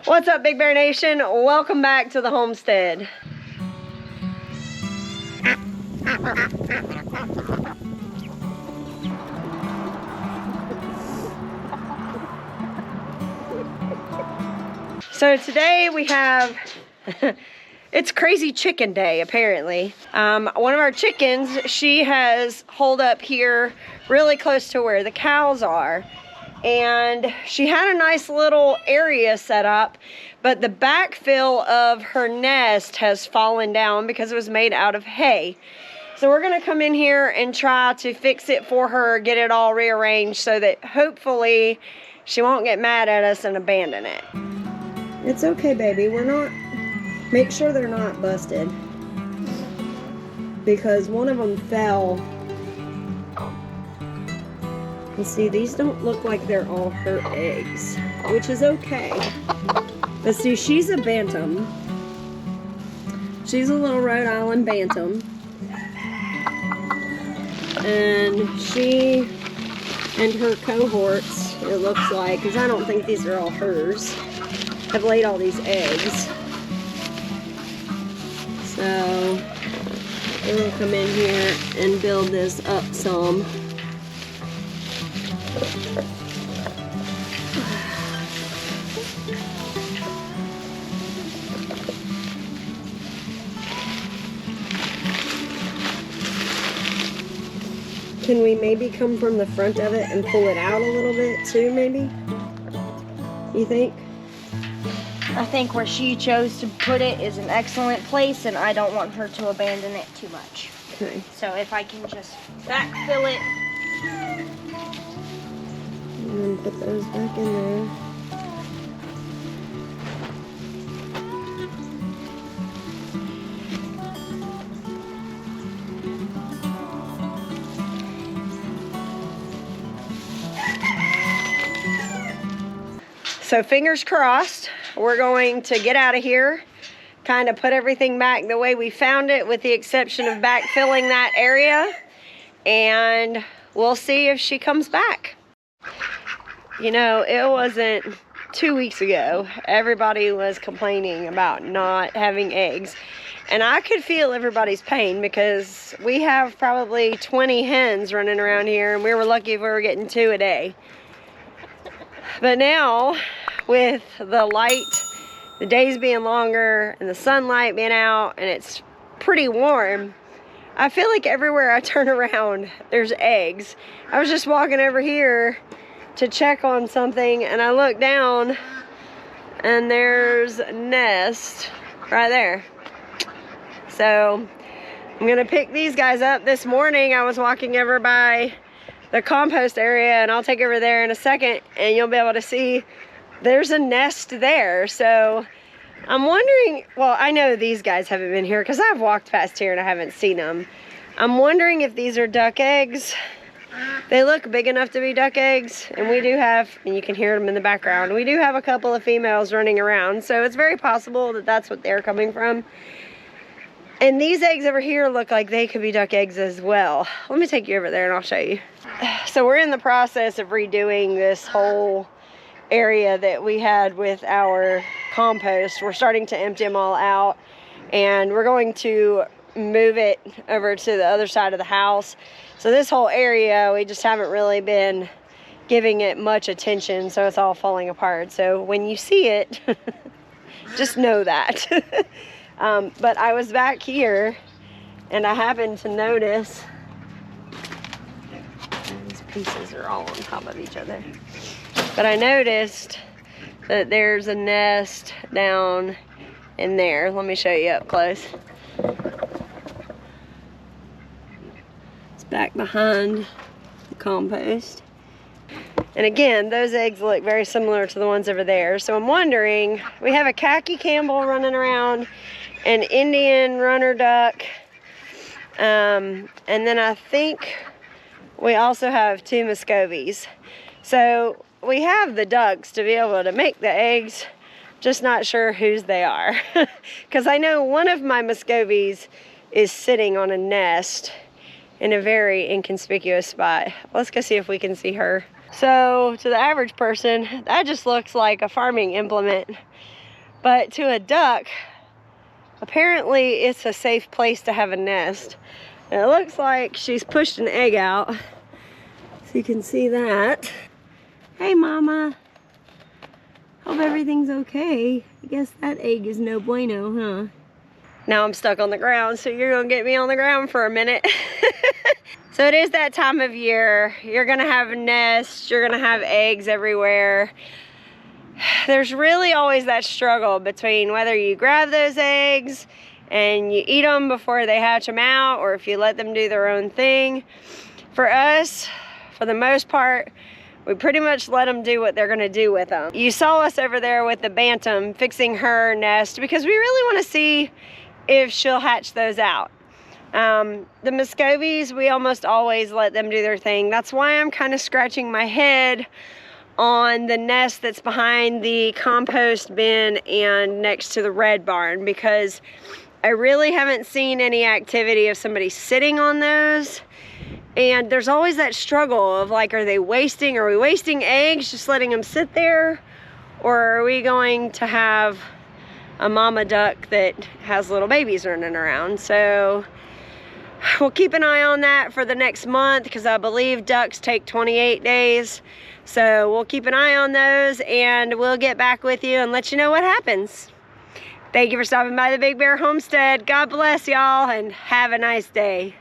What's up, Big Bear Nation? Welcome back to the homestead. So today we have, it's crazy chicken day apparently. One of our chickens, she has holed up here really close to where the cows are. And she had a nice little area set up, but the backfill of her nest has fallen down because it was made out of hay. So we're gonna come in here and try to fix it for her, get it all rearranged so that hopefully she won't get mad at us and abandon it. It's okay, baby. We're not, make sure they're not busted, because one of them fell. And see, these don't look like they're all her eggs, which is okay. But see, she's a bantam. She's a little Rhode Island bantam. And she and her cohorts, it looks like, because I don't think these are all hers, have laid all these eggs. So, we're going to come in here and build this up some. Can we maybe come from the front of it and pull it out a little bit too, maybe? You think? I think where she chose to put it is an excellent place, and I don't want her to abandon it too much. Okay. So if I can just backfill it. And then put those back in there. So fingers crossed, we're going to get out of here, kind of put everything back the way we found it with the exception of backfilling that area, and we'll see if she comes back. You know, it wasn't 2 weeks ago, everybody was complaining about not having eggs. And I could feel everybody's pain because we have probably 20 hens running around here, and we were lucky if we were getting 2 a day. But now, with the light, the days being longer, and the sunlight being out, and it's pretty warm, I feel like everywhere I turn around, there's eggs. I was just walking over here to check on something, and I look down, and there's a nest right there. So, I'm gonna pick these guys up. This morning, I was walking over by the compost area, and I'll take over there in a second, and you'll be able to see there's a nest there. So I'm wondering, well, I know these guys haven't been here because I've walked past here and I haven't seen them. I'm wondering if these are duck eggs. They look big enough to be duck eggs, and we do have, and you can hear them in the background, we do have a couple of females running around, so it's very possible that that's what they're coming from. And these eggs over here look like they could be duck eggs as well. Let me take you over there and I'll show you. So we're in the process of redoing this whole area that we had with our compost. We're starting to empty them all out, and we're going to move it over to the other side of the house. So this whole area, we just haven't really been giving it much attention, so it's all falling apart. So when you see it, just know that. But I was back here, and I happened to notice these pieces are all on top of each other. But I noticed that there's a nest down in there. Let me show you up close. It's back behind the compost. And again, those eggs look very similar to the ones over there. So I'm wondering, we have a khaki Campbell running around, an Indian runner duck, and then I think we also have 2 Muscovies. So we have the ducks to be able to make the eggs, just not sure whose they are. Because I know one of my Muscovies is sitting on a nest in a very inconspicuous spot. Let's go see if we can see her. So to the average person, that just looks like a farming implement. But to a duck, apparently it's a safe place to have a nest. And it looks like she's pushed an egg out. So you can see that. Hey, Mama. Hope everything's okay. I guess that egg is no bueno, huh? Now I'm stuck on the ground, so you're gonna get me on the ground for a minute. So it is that time of year. You're gonna have nests, you're gonna have eggs everywhere. There's really always that struggle between whether you grab those eggs and you eat them before they hatch them out, or if you let them do their own thing. For us, for the most part, we pretty much let them do what they're gonna do with them. You saw us over there with the bantam fixing her nest because we really wanna see if she'll hatch those out. The Muscovies, we almost always let them do their thing. That's why I'm kind of scratching my head on the nest that's behind the compost bin and next to the red barn, because I really haven't seen any activity of somebody sitting on those. And there's always that struggle of like, are we wasting eggs just letting them sit there? Or are we going to have a mama duck that has little babies running around? So we'll keep an eye on that for the next month, because I believe ducks take 28 days. So we'll keep an eye on those, and we'll get back with you and let you know what happens. Thank you for stopping by the Big Bear Homestead. God bless y'all, and have a nice day.